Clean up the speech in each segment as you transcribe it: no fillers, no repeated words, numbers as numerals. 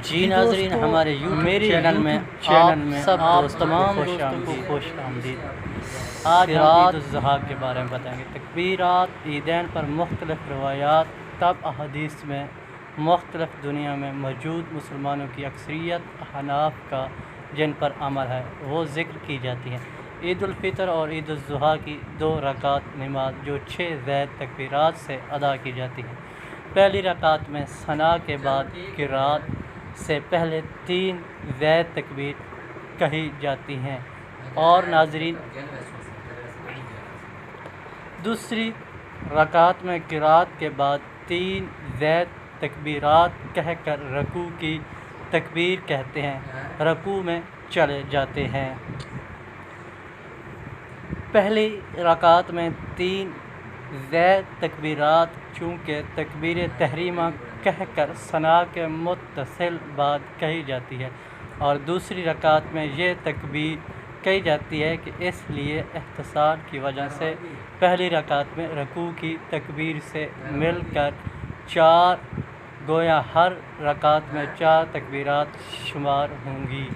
جی ناظرین، ہمارے YouTube channel میں آپ تمام دوستوں کو خوش آمدید۔ آج ہم عید الاضحیٰ کے بارے میں بتائیں گے۔ تکبیرات عیدین پر مختلف روایات تب احادیث میں مختلف دنیا میں موجود مسلمانوں کی اکثریت احناف کا جن پر عمل ہے وہ ذکر کی جاتی ہیں۔ عید الفطر اور عید الاضحیٰ کی 2 رکعت نماز جو 6 زید تکبیرات سے ادا کی جاتی ہے۔ پہلی رکعت میں ثنا کے بعد قرات سے پہلے 3 زید تکبیر کہی جاتی ہیں اور ناظرین دوسری رکعت میں قرات کے بعد 3 زید تکبیرات کہہ کر رکوع کی تکبیر کہتے ہیں، رکوع میں چلے جاتے ہیں۔ پہلی رکعت میں 3 زید تکبیرات چونکہ تکبیر تحریمہ کہہ کر ثنا کے متصل بعد کہی جاتی ہے اور دوسری رکعت میں یہ تکبیر کہی جاتی ہے کہ اس لیے اختصار کی وجہ سے پہلی رکعت میں رکوع کی تکبیر سے مل کر 4 گویا ہر رکعت میں 4 تکبیرات شمار ہوں گی۔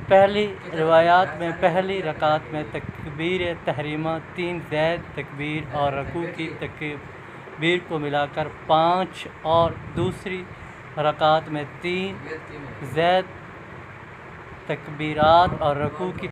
پہلی روایات میں پہلی رکعت میں تکبیر تحریمہ 3 زید تکبیر اور رکوع کی تکبیر کو ملا کر 5 اور دوسری رکعت میں 3 زید تکبیرات اور رکوع کی